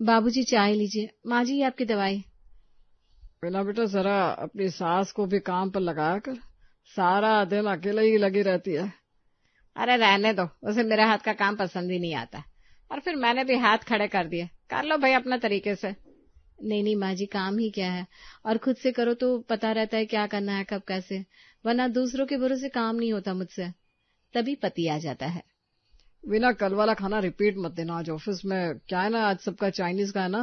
बाबूजी चाय लीजिए। माँ जी, ये आपकी दवाई। बिना बेटा जरा अपनी सास को भी काम पर लगाया कर, सारा दिन अकेले ही लगी रहती है। अरे रहने दो, उसे मेरे हाथ का काम पसंद ही नहीं आता। और फिर मैंने भी हाथ खड़े कर दिए, कर लो भाई अपना तरीके से। नहीं नहीं माँ जी, काम ही क्या है, और खुद से करो तो पता रहता है क्या करना है कब कैसे, वरना दूसरों के भरोसे काम नहीं होता मुझसे। तभी पति आ जाता है। बिना कल वाला खाना रिपीट मत देना। आज ऑफिस में क्या है ना, आज सबका चाइनीज का है ना।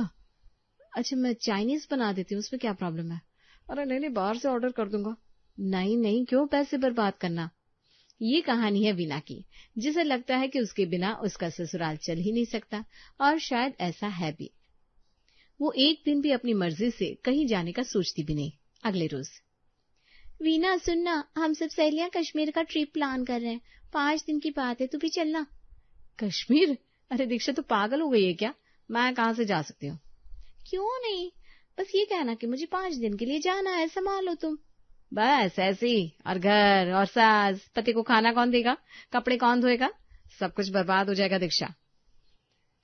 अच्छा, मैं चाइनीज बना देती हूँ, उसमें क्या प्रॉब्लम है? अरे नहीं नहीं, बाहर से ऑर्डर कर दूंगा। नहीं नहीं, क्यों पैसे बर्बाद करना। ये कहानी है वीना की, जिसे लगता है कि उसके बिना उसका ससुराल चल ही नहीं सकता, और शायद ऐसा है भी। वो एक दिन भी अपनी मर्जी से कहीं जाने का सोचती भी नहीं। अगले रोज, वीना सुनना, हम सब सहेलियां कश्मीर का ट्रिप प्लान कर रहे हैं, 5 दिन की बात है, तू भी चलना। कश्मीर? अरे दीक्षा, तो पागल हो गई है क्या? मैं कहाँ से जा सकती हूँ? क्यों नहीं, बस ये कहना कि मुझे 5 दिन के लिए जाना है, संभालो तुम। बस ऐसी? और घर और सास, पति को खाना कौन देगा, कपड़े कौन धोएगा? सब कुछ बर्बाद हो जाएगा दीक्षा।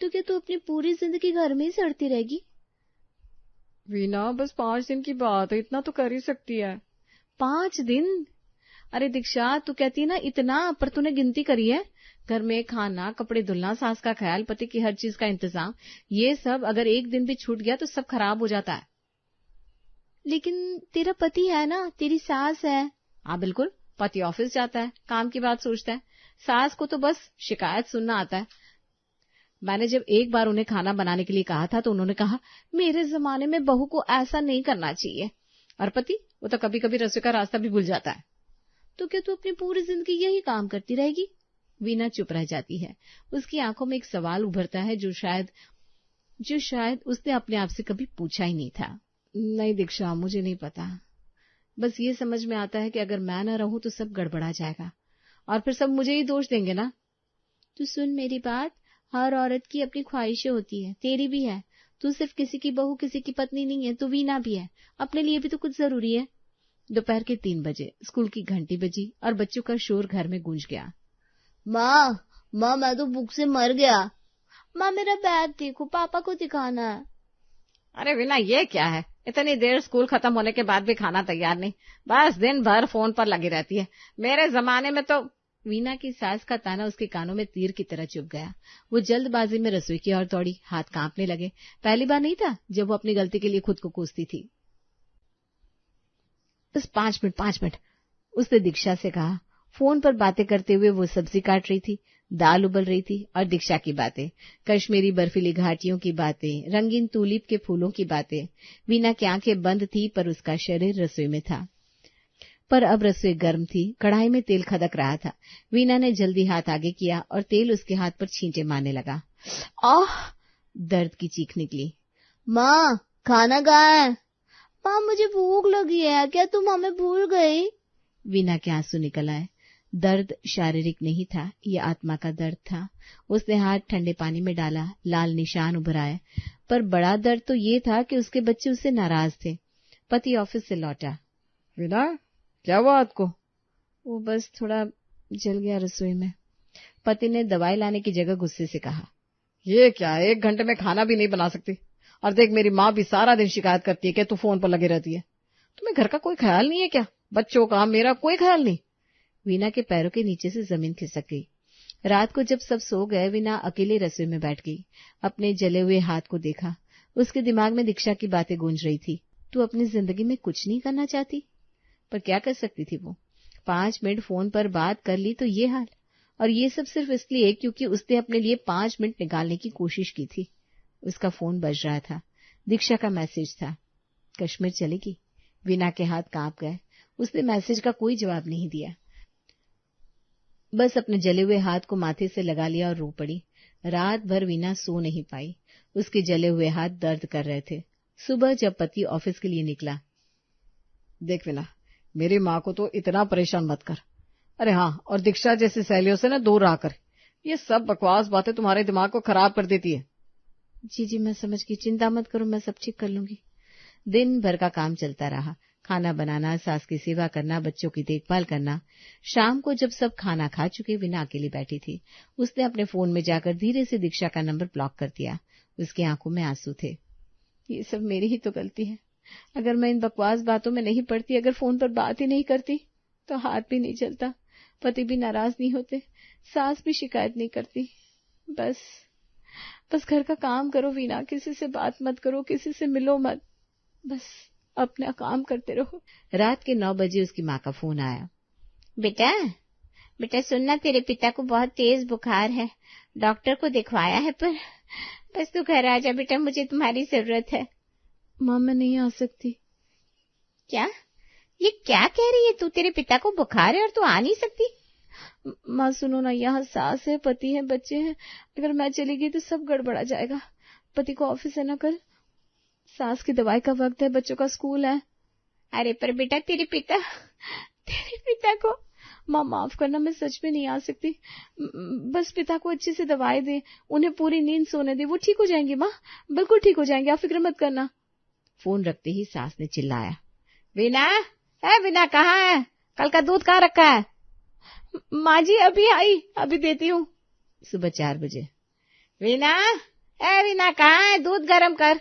तो क्या तू अपनी पूरी जिंदगी घर में ही सड़ती रहेगी? वीना बस 5 दिन की बात है, इतना तो कर ही सकती है। 5 दिन? अरे दीक्षा, तू कहती है ना इतना, पर तूने गिनती करी है? घर में खाना, कपड़े धुलना, सास का ख्याल, पति की हर चीज का इंतजाम, ये सब अगर एक दिन भी छूट गया तो सब खराब हो जाता है। लेकिन तेरा पति है ना, तेरी सास है। हाँ बिल्कुल, पति ऑफिस जाता है, काम की बात सोचता है, सास को तो बस शिकायत सुनना आता है। मैंने जब एक बार उन्हें खाना बनाने के लिए कहा था तो उन्होंने कहा, मेरे जमाने में बहू को ऐसा नहीं करना चाहिए। और पति, वो तो कभी कभी रसोई का रास्ता भी भूल जाता है। तो क्या तू अपनी पूरी जिंदगी यही काम करती रहेगी? वीना चुप रह जाती है। उसकी आंखों में एक सवाल उभरता है जो शायद उसने अपने आप से कभी पूछा ही नहीं था। नहीं दीक्षा, मुझे नहीं पता, बस ये समझ में आता है कि अगर मैं न रहूं तो सब गड़बड़ा जाएगा, और फिर सब मुझे ही दोष देंगे ना। तू सुन मेरी बात, हर औरत की अपनी ख्वाहिशें होती है, तेरी भी है। तू सिर्फ किसी की बहू, किसी की पत्नी नहीं है, तू वीना भी है, अपने लिए भी तो कुछ जरूरी है। दोपहर के 3 बजे स्कूल की घंटी बजी और बच्चों का शोर घर में गूंज गया। माँ मैं तो भूख से मर गया। माँ मेरा बैग देखो, पापा को दिखाना है। अरे वीना, ये क्या है, इतनी देर स्कूल खत्म होने के बाद भी खाना तैयार नहीं, बस दिन भर फोन पर लगी रहती है। मेरे जमाने में तो। वीना की सास का ताना उसके कानों में तीर की तरह चुभ गया। वो जल्दबाजी में रसोई की ओर दौड़ी, हाथ कांपने लगे। पहली बार नहीं था जब वो अपनी गलती के लिए खुद को कोसती थी। बस 5 मिनट, उसने दीक्षा से कहा। फोन पर बातें करते हुए वो सब्जी काट रही थी, दाल उबल रही थी, और दीक्षा की बातें, कश्मीरी बर्फीली घाटियों की बातें, रंगीन टूलिप के फूलों की बातें। वीना की आंखें बंद थी पर उसका शरीर रसोई में था। पर अब रसोई गर्म थी, कढ़ाई में तेल खदक रहा था। वीना ने जल्दी हाथ आगे किया और तेल उसके हाथ पर छींटे मारने लगा। आह! दर्द की चीख निकली। माँ, खाना कहाँ है? माँ, मुझे भूख लगी है, क्या तुम हमें भूल गई? वीना के आंसू निकल आए। दर्द शारीरिक नहीं था, ये आत्मा का दर्द था। उसने हाथ ठंडे पानी में डाला, लाल निशान उभर आए। पर बड़ा दर्द तो ये था कि उसके बच्चे उससे नाराज थे। पति ऑफिस से लौटा। वीना, क्या हुआ आपको? वो बस थोड़ा जल गया रसोई में, पति ने दवाई लाने की जगह गुस्से से कहा। ये क्या, 1 घंटे में खाना भी नहीं बना सकती? और देख, मेरी माँ भी सारा दिन शिकायत करती है कि तू फोन पर लगी रहती है। तुम्हें घर का कोई ख्याल नहीं है क्या? बच्चों का, मेरा कोई ख्याल नहीं। वीना के पैरों के नीचे से जमीन खिसक गई। रात को जब सब सो गए, वीना अकेले रसोई में बैठ गई। अपने जले हुए हाथ को देखा। उसके दिमाग में दीक्षा की बातें गूंज रही थी। तू अपनी जिंदगी में कुछ नहीं करना चाहती? पर क्या कर सकती थी वो? 5 मिनट फोन पर बात कर ली तो ये हाल, और ये सब सिर्फ इसलिए क्योंकि उसने अपने लिए 5 मिनट निकालने की कोशिश की थी। उसका फोन बज रहा था। दीक्षा का मैसेज था। कश्मीर चलेगी? वीना के हाथ कांप गए। उसने मैसेज का कोई जवाब नहीं दिया, बस अपने जले हुए हाथ को माथे से लगा लिया और रो पड़ी। रात भर वीना सो नहीं पाई। उसके जले हुए हाथ दर्द कर रहे थे। सुबह जब पति ऑफिस के लिए निकला। देख वीना, मेरी माँ को तो इतना परेशान मत कर। अरे हाँ, और दीक्षा जैसी सहेलियों से ना दूर रहा कर। ये सब बकवास बातें तुम्हारे दिमाग को खराब कर देती है। जी मैं समझ गई, चिंता मत करो, मैं सब ठीक कर लूंगी। दिन भर का काम चलता रहा। खाना बनाना, सास की सेवा करना, बच्चों की देखभाल करना। शाम को जब सब खाना खा चुके, वीना अकेली बैठी थी। उसने अपने फोन में जाकर धीरे से दीक्षा का नंबर ब्लॉक कर दिया। उसकी आंखों में आंसू थे। ये सब मेरी ही तो गलती है। अगर मैं इन बकवास बातों में नहीं पड़ती, अगर फोन पर बात ही नहीं करती, तो हाथ भी नहीं चलता, पति भी नाराज नहीं होते, सास भी शिकायत नहीं करती। बस घर का काम करो वीना, किसी से बात मत करो, किसी से मिलो मत, बस अपना काम करते रहो। रात के 9 बजे उसकी माँ का फोन आया। बेटा सुनना, तेरे पिता को बहुत तेज बुखार है, डॉक्टर को दिखवाया है, पर बस तू घर आ जा बेटा, मुझे तुम्हारी जरूरत है। माँ मैं नहीं आ सकती। क्या? ये क्या कह रही है तू? तेरे पिता को बुखार है और तू आ नहीं सकती? माँ सुनो ना, यहाँ सास है, पति है, बच्चे हैं, अगर मैं चली गई तो सब गड़बड़ा जाएगा। पति को ऑफिस है ना कल, सास की दवाई का वक्त है, बच्चों का स्कूल है। अरे पर बेटा तेरे पिता को। माँ माफ करना, मैं सच में नहीं आ सकती। बस पिता को अच्छे से दवाई दे, उन्हें पूरी नींद सोने दे, वो ठीक हो जाएंगे माँ, बिल्कुल ठीक हो जाएंगे, आप फिक्र मत करना। फोन रखते ही सास ने चिल्लाया, वीना कहाँ है? कल का दूध कहाँ रखा है? माँ जी अभी आई, अभी देती हूँ। सुबह 4 बजे। वीना कहाँ है? दूध गर्म कर।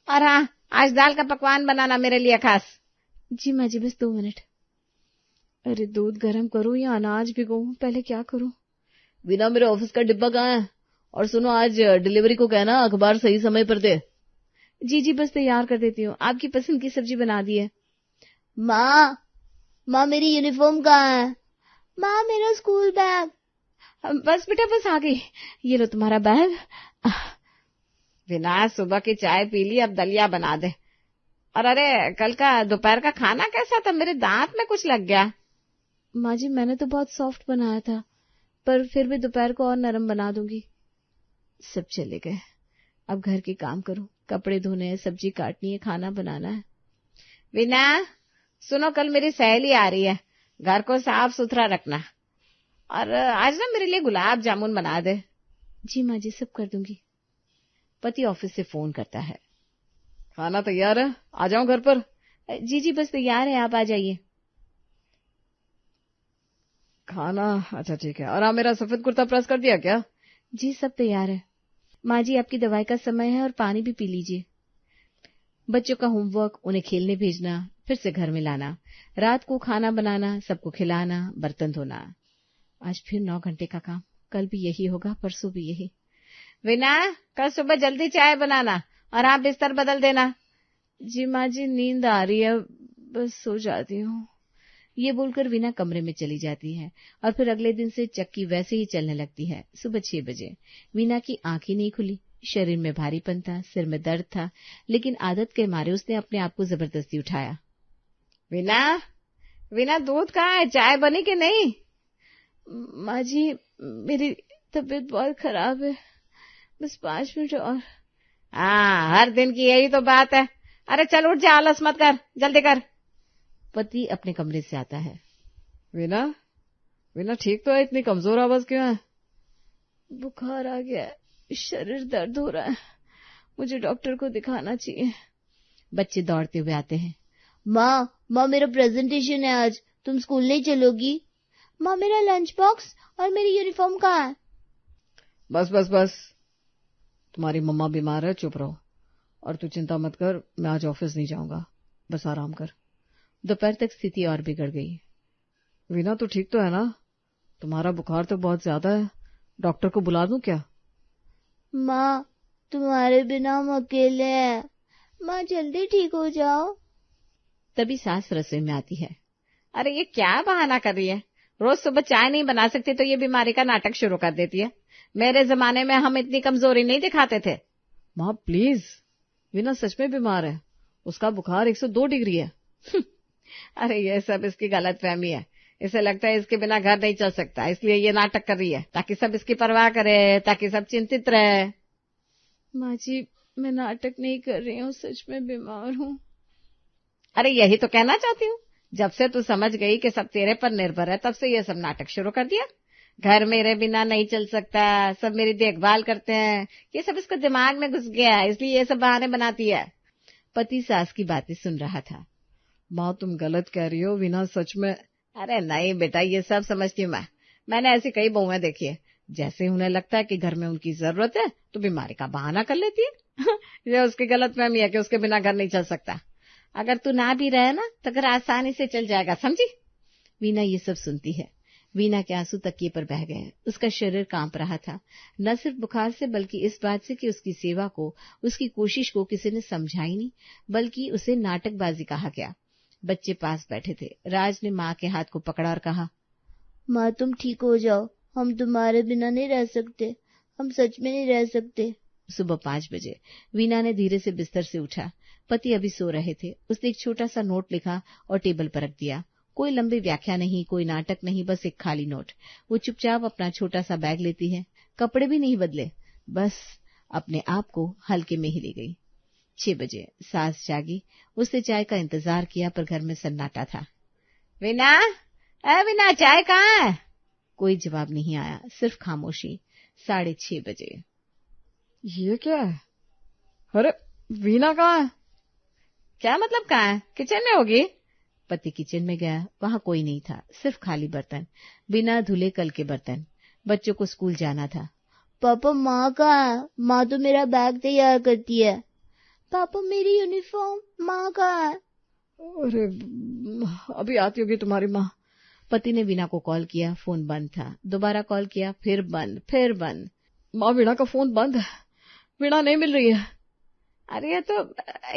और हाँ, आज दाल का पकवान बनाना मेरे लिए खास। जी माँ जी, बस 2 मिनट। अरे दूध गर्म करूँ या अनाज भिगोऊं, पहले क्या करूँ? वीना मेरे ऑफिस का डिब्बा कहाँ है? और सुनो, आज डिलीवरी को कहना अखबार सही समय पर दे। जी बस तैयार कर देती हूँ, आपकी पसंद की सब्जी बना दी है। माँ मेरी यूनिफॉर्म कहाँ है? माँ मेरा स्कूल बैग। बस बेटा बस आ गई, ये लो तुम्हारा बैग। वीना सुबह की चाय पी ली, अब दलिया बना दे। और अरे कल का दोपहर का खाना कैसा था? मेरे दांत में कुछ लग गया। माँ जी मैंने तो बहुत सॉफ्ट बनाया था, पर फिर भी दोपहर को और नरम बना दूंगी। सब चले गए, अब घर के काम करूं, कपड़े धोने हैं, सब्जी काटनी है, खाना बनाना है। वीना सुनो, कल मेरी सहेली आ रही है, घर को साफ सुथरा रखना, और आज ना मेरे लिए गुलाब जामुन बना दे। जी माँ जी, सब कर दूंगी। पति ऑफिस से फोन करता है, खाना तैयार है, आ जाऊं घर पर? जी बस तैयार है, आप आ जाइए। खाना अच्छा ठीक है। और हाँ, मेरा सफेद कुर्ता प्रेस कर दिया क्या? जी सब तैयार है। माँ जी आपकी दवाई का समय है और पानी भी पी लीजिए। बच्चों का होमवर्क, उन्हें खेलने भेजना, फिर से घर में लाना, रात को खाना बनाना, सबको खिलाना, बर्तन धोना। आज फिर 9 घंटे का काम, कल भी यही होगा, परसों भी यही। वीना कल सुबह जल्दी चाय बनाना, और आप बिस्तर बदल देना। जी माँ जी नींद आ रही है, बस सो जाती हूँ। ये बोलकर वीना कमरे में चली जाती है और फिर अगले दिन से चक्की वैसे ही चलने लगती है। सुबह 6 बजे वीना की आंखें नहीं खुली, शरीर में भारीपन था, सिर में दर्द था, लेकिन आदत के मारे उसने अपने आप को जबरदस्ती उठाया। वीना दूध कहाँ है? चाय बनी कि नहीं? माँ जी मेरी तबीयत बहुत खराब है, बस 5 मिनट और। हाँ, हर दिन की यही तो बात है। अरे चल उठ जा, आलस मत कर, जल्दी कर। पति अपने कमरे से आता है। वीना ठीक तो है, इतनी कमजोर आवाज क्यों है? बुखार आ गया है, शरीर दर्द हो रहा है, मुझे डॉक्टर को दिखाना चाहिए। बच्चे दौड़ते हुए आते हैं। माँ मेरा प्रेजेंटेशन है आज, तुम स्कूल नहीं चलोगी? माँ मेरा लंच बॉक्स और मेरी यूनिफॉर्म कहाँ है? बस तुम्हारी मम्मा बीमार है, चुप रहो। और तू चिंता मत कर, मैं आज ऑफिस नहीं जाऊंगा, बस आराम कर। दोपहर तक स्थिति और बिगड़ गई। वीना तू ठीक तो है ना? तुम्हारा बुखार तो बहुत ज्यादा है, डॉक्टर को बुला दूं क्या? माँ तुम्हारे बिना हम अकेले हैं, माँ जल्दी ठीक हो जाओ। तभी सास रसोई में आती है। अरे ये क्या बहाना कर रही है? रोज सुबह चाय नहीं बना सकती तो ये बीमारी का नाटक शुरू कर देती है। मेरे जमाने में हम इतनी कमजोरी नहीं दिखाते थे। माँ प्लीज, वीना सच में बीमार है, उसका बुखार 102 डिग्री है। अरे ये सब इसकी गलतफहमी है, इसे लगता है इसके बिना घर नहीं चल सकता, इसलिए ये नाटक कर रही है ताकि सब इसकी परवाह करे, ताकि सब चिंतित रहे। माँ जी मैं नाटक नहीं कर रही हूँ, सच में बीमार हूँ। अरे यही तो कहना चाहती हूँ, जब से तू समझ गई कि सब तेरे पर निर्भर है, तब से ये सब नाटक शुरू कर दिया। घर मेरे बिना नहीं चल सकता, सब मेरी देखभाल करते हैं, ये सब इसको दिमाग में घुस गया है, इसलिए ये सब बहाने बनाती है। पति सास की बातें सुन रहा था। माँ तुम गलत कह रही हो, वीना सच में। अरे नहीं बेटा, ये सब समझती हूँ मैंने ऐसी कई बहुएं देखी है, जैसे उन्हें लगता है कि घर में उनकी जरूरत है तो बीमारी का बहाना कर लेती है। ये उसकी गलतफहमी है कि उसके बिना घर नहीं चल सकता। अगर तू ना भी रहे ना तो घर आसानी से चल जाएगा, समझी। वीना ये सब सुनती है। वीना के आंसू तकिए पर बह गए। उसका शरीर कांप रहा था, न सिर्फ बुखार से बल्कि इस बात से कि उसकी सेवा को, उसकी कोशिश को किसी ने समझा ही नहीं, बल्कि उसे नाटकबाजी कहा गया। बच्चे पास बैठे थे। राज ने माँ के हाथ को पकड़ा और कहा, माँ तुम ठीक हो जाओ, हम तुम्हारे बिना नहीं रह सकते, हम सच में नहीं रह सकते। सुबह 5 बजे वीना ने धीरे से बिस्तर से उठा। पति अभी सो रहे थे। उसने एक छोटा सा नोट लिखा और टेबल पर रख दिया। कोई लंबी व्याख्या नहीं, कोई नाटक नहीं, बस एक खाली नोट। वो चुपचाप अपना छोटा सा बैग लेती है, कपड़े भी नहीं बदले, बस अपने आप को हल्के में ही ले गई। 6 बजे सास जागी। उसने चाय का इंतजार किया पर घर में सन्नाटा था। वीना, वीना, चाय कहाँ है? कोई जवाब नहीं आया, सिर्फ खामोशी। 6:30 बजे। ये क्या है? अरे वीना कहाँ है? क्या मतलब कहाँ है? किचन में होगी। पति किचन में गया, वहां कोई नहीं था, सिर्फ खाली बर्तन, बिना धुले कल के बर्तन। बच्चों को स्कूल जाना था। पापा माँ कहाँ है? माँ तो मेरा बैग तैयार करती है। पापा मेरी यूनिफॉर्म, माँ कहाँ है? अरे अभी आती होगी तुम्हारी माँ। पति ने वीना को कॉल किया, फोन बंद था। दोबारा कॉल किया, फिर बंद, फिर बंद। माँ वीना का फोन बंद है, वीना नहीं मिल रही है। अरे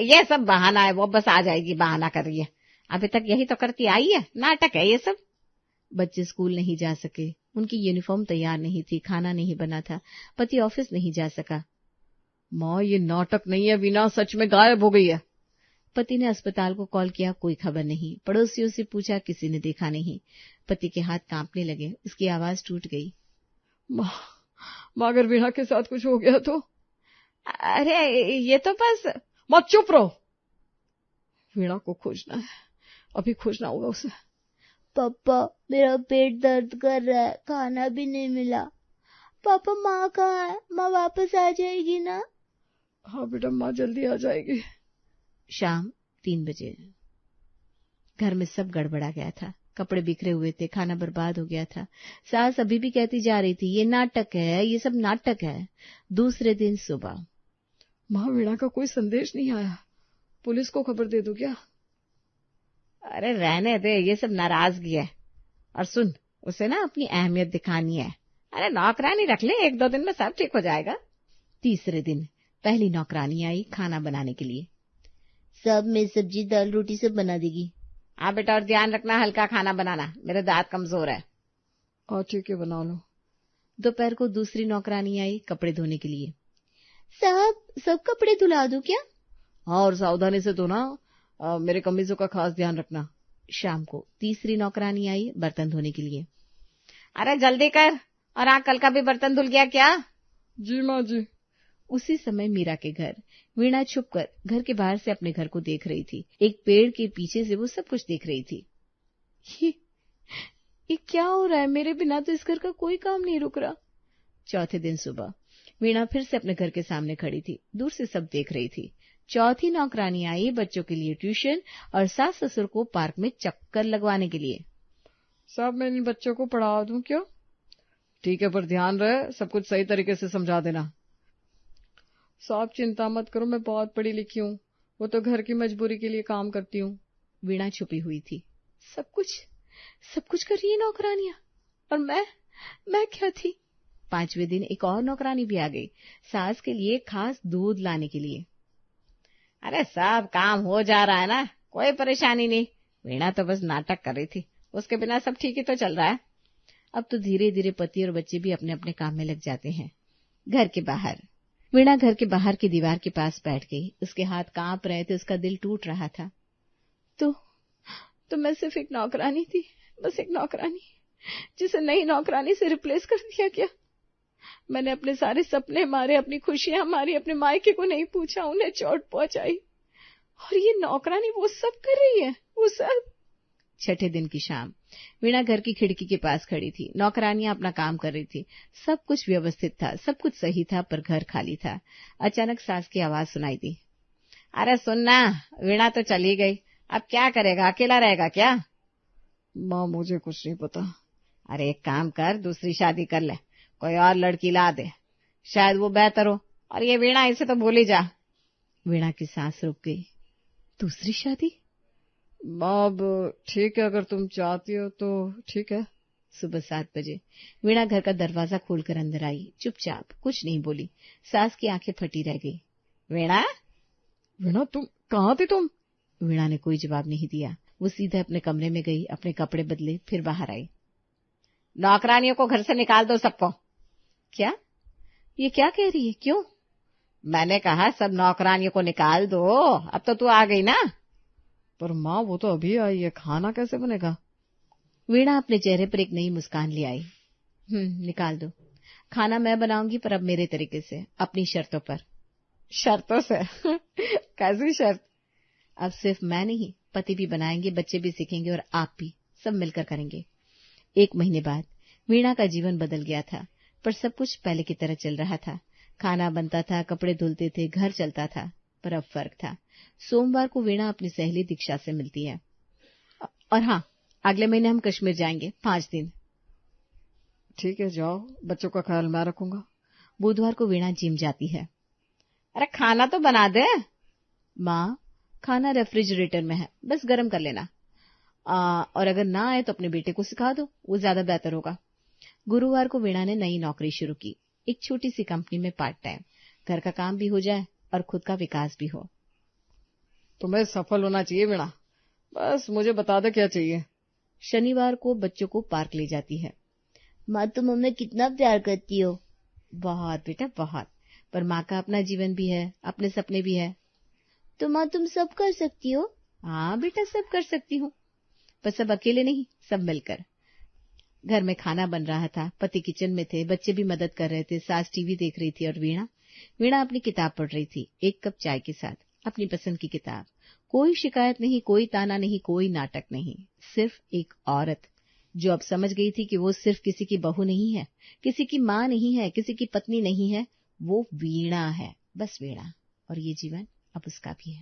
ये सब बहाना है, वो बस आ जाएगी, बहाना कर रही है। अभी तक यही तो करती आई है, नाटक है ये सब। बच्चे स्कूल नहीं जा सके, उनकी यूनिफॉर्म तैयार नहीं थी, खाना नहीं बना था, पति ऑफिस नहीं जा सका। माँ ये नाटक नहीं है, वीना सच में गायब हो गई है। पति ने अस्पताल को कॉल किया, कोई खबर नहीं। पड़ोसियों से पूछा, किसी ने देखा नहीं। पति के हाथ कांपने लगे, उसकी आवाज टूट गई। माँ अगर वीना के साथ कुछ हो गया तो? अरे ये तो बस। मत चुप रहो, वीना को खोजना है, अभी खोजना होगा उसे। पापा मेरा पेट दर्द कर रहा है, खाना भी नहीं मिला। पापा माँ कहाँ है? माँ वापस आ जाएगी ना? हाँ बेटा, माँ जल्दी आ जाएगी। शाम 3 बजे। घर में सब गड़बड़ा गया था, कपड़े बिखरे हुए थे, खाना बर्बाद हो गया था। सास अभी भी कहती जा रही थी, ये नाटक है, ये सब नाटक है। दूसरे दिन सुबह। माँ वीणा का कोई संदेश नहीं आया, पुलिस को खबर दे दो क्या? अरे रहने दे, ये सब नाराजगी है। और सुन, उसे ना अपनी अहमियत दिखानी है। अरे नौकरानी रख ले, 1-2 दिन में सब ठीक हो जाएगा। तीसरे दिन पहली नौकरानी आई खाना बनाने के लिए। सब में सब्जी दाल रोटी सब बना देगी। हाँ बेटा, और ध्यान रखना हल्का खाना बनाना, मेरे दांत कमजोर है। हाँ ठीक है, बना लो। दोपहर को दूसरी नौकरानी आई कपड़े धोने के लिए। साहब सब कपड़े धुला दूं क्या? हाँ, और सावधानी से धोना, मेरे कमीजों का खास ध्यान रखना। शाम को तीसरी नौकरानी आई बर्तन धोने के लिए। अरे जल्दी कर, और हाँ कल का भी बर्तन धुल गया क्या? जी माँ जी। उसी समय मीरा के घर वीणा छुपकर घर के बाहर से अपने घर को देख रही थी। एक पेड़ के पीछे से वो सब कुछ देख रही थी। ये क्या हो रहा है? मेरे बिना तो इस घर का कोई काम नहीं रुक रहा। चौथे दिन सुबह वीणा फिर से अपने घर के सामने खड़ी थी, दूर से सब देख रही थी। चौथी नौकरानी आई बच्चों के लिए ट्यूशन और सास ससुर को पार्क में चक्कर लगवाने के लिए। साहब मैं इन बच्चों को पढ़ा दूं क्यों? ठीक है, पर ध्यान रहे, सब कुछ सही तरीके से समझा देना। साहब चिंता मत करो, मैं बहुत पढ़ी लिखी हूँ, वो तो घर की मजबूरी के लिए काम करती हूँ। वीणा छुपी हुई थी। सब कुछ कर रही है नौकरानियां, और मैं क्या थी? 5वें दिन एक और नौकरानी भी आ गई, सास के लिए खास दूध लाने के लिए। अरे साहब काम हो जा रहा है ना, कोई परेशानी नहीं। वीणा तो बस नाटक कर रही थी, उसके बिना सब ठीक ही तो चल रहा है। अब तो धीरे धीरे पति और बच्चे भी अपने अपने काम में लग जाते हैं। घर के बाहर वीणा घर के बाहर की दीवार के पास बैठ गई। उसके हाथ कांप रहे थे, उसका दिल टूट रहा था। तो मैं सिर्फ एक नौकरानी थी, बस एक नौकरानी, जिसे नई नौकरानी से रिप्लेस कर दिया गया। मैंने अपने सारे सपने मारे, अपनी खुशियां मारी, अपने मायके को नहीं पूछा, उन्हें चोट पहुंचाई, और ये नौकरानी वो सब कर रही है, वो सब। 6ठे दिन की शाम वीणा घर की खिड़की के पास खड़ी थी। नौकरानियां अपना काम कर रही थी, सब कुछ व्यवस्थित था, सब कुछ सही था, पर घर खाली था। अचानक सास की आवाज सुनाई दी। अरे सुनना, वीणा तो चली गई, अब क्या करेगा, अकेला रहेगा क्या? माँ मुझे कुछ नहीं पता। अरे एक काम कर, दूसरी शादी कर ले, कोई और लड़की ला दे, शायद वो बेहतर हो। और ये वीणा, इसे तो भूल ही जा। वीणा की सांस रुक गई। दूसरी शादी? अब ठीक है, अगर तुम चाहती हो तो ठीक है। सुबह 7 बजे वीणा घर का दरवाजा खोलकर अंदर आई। चुपचाप, कुछ नहीं बोली। सास की आंखें फटी रह गई। वीणा, वीणा तुम कहाँ थी तुम? वीणा ने कोई जवाब नहीं दिया। वो सीधे अपने कमरे में गई, अपने कपड़े बदले, फिर बाहर आई। नौकरानियों को घर से निकाल दो सबको। क्या? ये क्या कह रही है? क्यों? मैंने कहा सब नौकरानियों को निकाल दो। अब तो तू आ गई ना। पर माँ, वो तो अभी आई है, खाना कैसे बनेगा? वीणा अपने चेहरे पर एक नई मुस्कान ले आई। निकाल दो। खाना मैं बनाऊंगी, पर अब मेरे तरीके से, अपनी शर्तों पर। शर्तों से? कैसी शर्त? अब सिर्फ मैं नहीं, पति भी बनाएंगे, बच्चे भी सीखेंगे और आप भी, सब मिलकर करेंगे। 1 महीने बाद वीणा का जीवन बदल गया था, पर सब कुछ पहले की तरह चल रहा था। खाना बनता था, कपड़े धुलते थे, घर चलता था। पर अब फर्क था। सोमवार को वीणा अपनी सहेली दीक्षा से मिलती है। और हाँ, अगले महीने हम कश्मीर जाएंगे 5 दिन। ठीक है, जाओ, बच्चों का ख्याल मैं रखूंगा। बुधवार को वीणा जिम जाती है। अरे खाना तो बना दे। माँ, खाना रेफ्रिजरेटर में है, बस गर्म कर लेना। और अगर ना आए तो अपने बेटे को सिखा दो, वो ज्यादा बेहतर होगा। गुरुवार को वीणा ने नई नौकरी शुरू की, एक छोटी सी कंपनी में पार्ट टाइम। घर का काम भी हो जाए और खुद का विकास भी हो। तुम्हें सफल होना चाहिए वीणा, बस मुझे बता दे क्या चाहिए। शनिवार को बच्चों को पार्क ले जाती है। माँ, तुम हमें कितना प्यार करती हो। बहुत बेटा, बहुत। पर माँ का अपना जीवन भी है, अपने सपने भी है। तो माँ, तुम सब कर सकती हो। हाँ बेटा, सब कर सकती हूँ, पर सब अकेले नहीं, सब मिलकर। घर में खाना बन रहा था, पति किचन में थे, बच्चे भी मदद कर रहे थे, सास टीवी देख रही थी और वीणा अपनी किताब पढ़ रही थी, 1 कप चाय के साथ, अपनी पसंद की किताब। कोई शिकायत नहीं, कोई ताना नहीं, कोई नाटक नहीं। सिर्फ एक औरत जो अब समझ गई थी कि वो सिर्फ किसी की बहू नहीं है, किसी की माँ नहीं है, किसी की पत्नी नहीं है, वो वीणा है, बस वीणा। और ये जीवन अब उसका भी है।